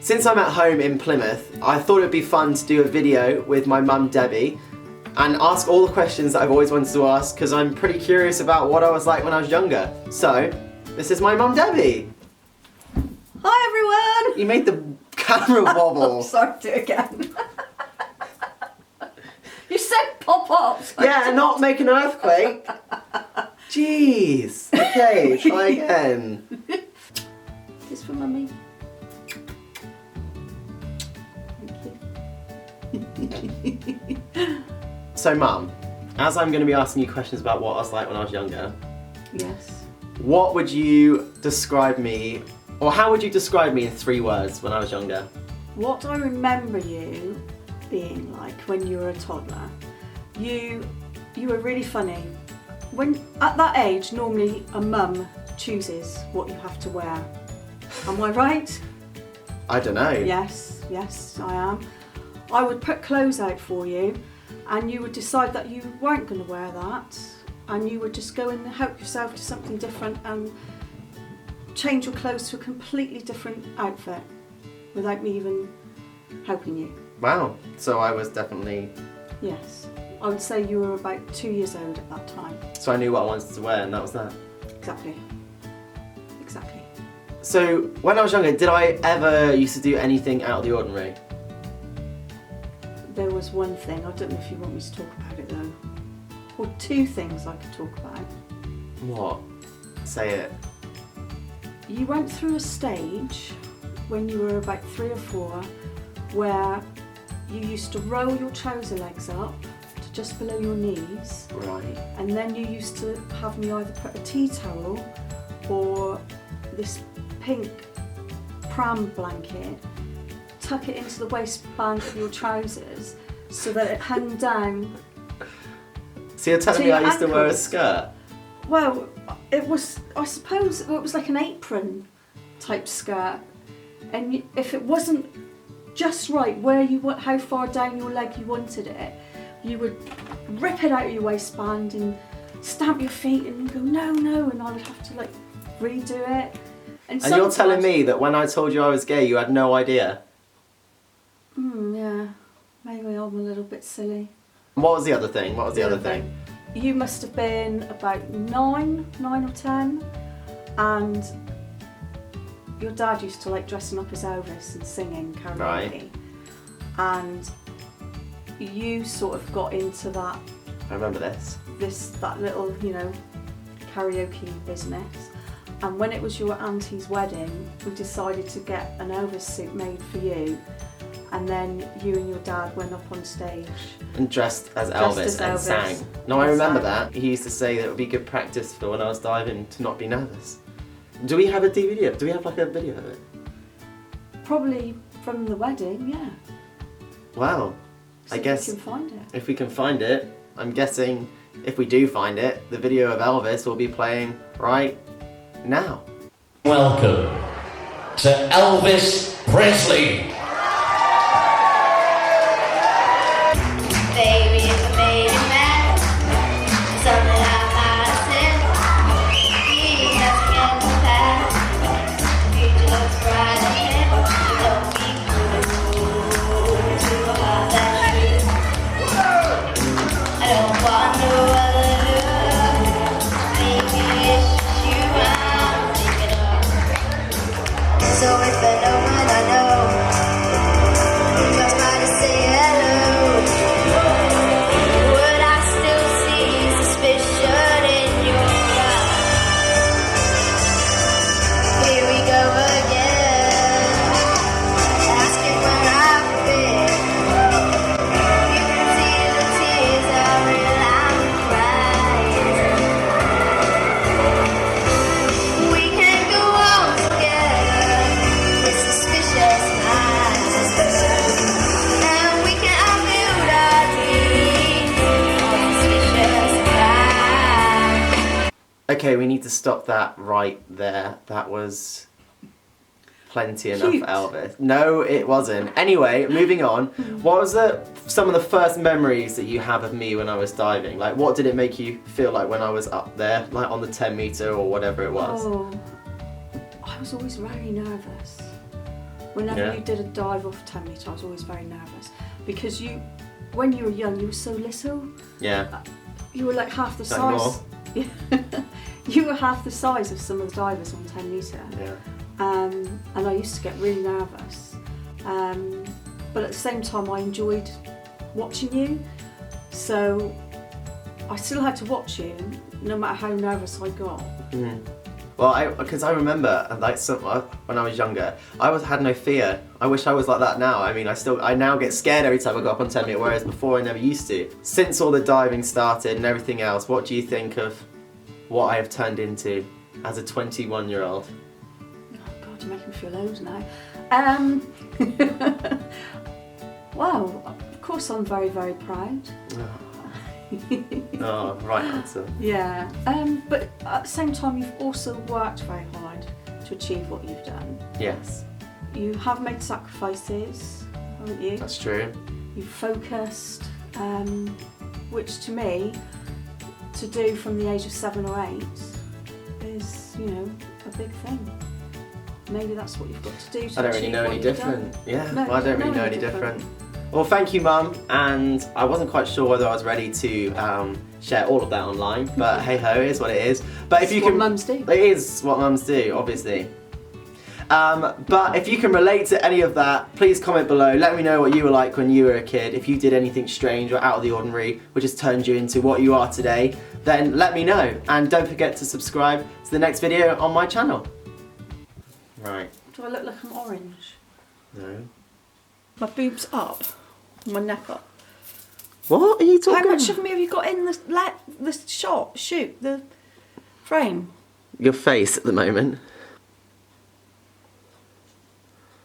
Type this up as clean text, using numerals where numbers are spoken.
Since I'm at home in Plymouth, I thought it'd be fun to do a video with my mum Debbie and ask all the questions that I've always wanted to ask because I'm pretty curious about what I was like when I was younger. So, this is my mum Debbie. Hi everyone! You made the camera wobble. I'm sorry, do it again. You said pop-ups. Yeah, and not make an earthquake. Jeez. Okay, try again. This for mummy. Thank you. So mum, as I'm going to be asking you questions about what I was like when I was younger, Yes. what would you describe me, or how would you describe me in 3 words when I was younger? What I remember you being like when you were a toddler, you were really funny. When at that age, normally a mum chooses what you have to wear. Am I right? I don't know. Yes, I am. I would put clothes out for you and you would decide that you weren't going to wear that and you would just go and help yourself to something different and change your clothes to a completely different outfit without me even helping you. Wow, so I was definitely... Yes. I would say you were about 2 years old at that time. So I knew what I wanted to wear and that was that. Exactly. So when I was younger, did I ever used to do anything out of the ordinary? There was one thing, I don't know if you want me to talk about it though. Or 2 things I could talk about. What? Say it. You went through a stage when you were about 3 or 4 where you used to roll your trouser legs up to just below your knees. Right. And then you used to have me either put a tea towel or this pink pram blanket, tuck it into the waistband of your trousers so that it hung down. So you're telling to me your I used to wear a ankles. skirt? Well, it was, I suppose, it was like an apron type skirt. And if it wasn't just right where you want, how far down your leg you wanted it, you would rip it out of your waistband and stamp your feet and go no, and I would have to like redo it. And you're telling me that when I told you I was gay, you had no idea? Yeah, maybe I'm a little bit silly. What was the other thing? What was the other thing? You must have been about 9 or 10, and your dad used to like dressing up as Elvis and singing karaoke. Right. And you sort of got into that. I remember this. That little, karaoke business. And when it was your auntie's wedding, we decided to get an Elvis suit made for you. And then you and your dad went up on stage. And dressed as Elvis and sang. No, I remember that. He used to say that it would be good practice for when I was diving to not be nervous. Do we have a DVD? Do we have like a video of it? Probably from the wedding, yeah. Wow. So I guess we can find it. if we can find it, I'm guessing if we do find it, the video of Elvis will be playing right now. Welcome to Elvis Presley. Baby, if I made you mad, something I might have said. Please, nothing in the past. The future looks bright ahead. Don't be cruel to a heart that's true. I don't want no other love. Maybe it's just you I'm thinking of. So if I know what I know, just try to say hello. Would I still see suspicion in your eyes? Here we go again, asking where I've been. You can see the tears are real, I'm crying. We can go on together with suspicious minds, and we can outbuild our dreams on suspicious minds. Okay, we need to stop that right there. That was plenty enough Cute. Elvis. No, it wasn't. Anyway, moving on. What was some of the first memories that you have of me when I was diving? Like, what did it make you feel like when I was up there, like on the 10 meter or whatever it was? Oh, I was always very nervous. Whenever you did a dive off a 10 metre, I was always very nervous because when you were young, you were so little. Yeah. You were like half the Like size. You were half the size of some of the divers on 10 metre. Yeah. And I used to get really nervous. But at the same time, I enjoyed watching you. So I still had to watch you, no matter how nervous I got. Mm. Well, because I remember, like, when I was younger, I had no fear. I wish I was like that now. I mean, I now get scared every time I go up on 10 metre, whereas before I never used to. Since all the diving started and everything else, what do you think of what I have turned into as a 21-year-old? Oh God, you're making me feel old now. Well, of course I'm very, very proud. Oh, right answer. Yeah, but at the same time, you've also worked very hard to achieve what you've done. Yes. You have made sacrifices, haven't you? That's true. You've focused, which to me, to do from the age of 7 or 8 is, you know, a big thing. Maybe that's what you've got to do to I don't really achieve know what any you've different. done. Yeah, No, well, I don't really know any different. Well, thank you, Mum, and I wasn't quite sure whether I was ready to share all of that online, but hey ho, it is what it is. But if It's you what can, mums do. It is what mums do, obviously. But if you can relate to any of that, please comment below. Let me know what you were like when you were a kid. If you did anything strange or out of the ordinary, which has turned you into what you are today, then let me know. And don't forget to subscribe to the next video on my channel. Right. Do I look like I'm orange? No. My boobs up, my neck up. What are you talking How much of me have you got in the frame? Your face at the moment.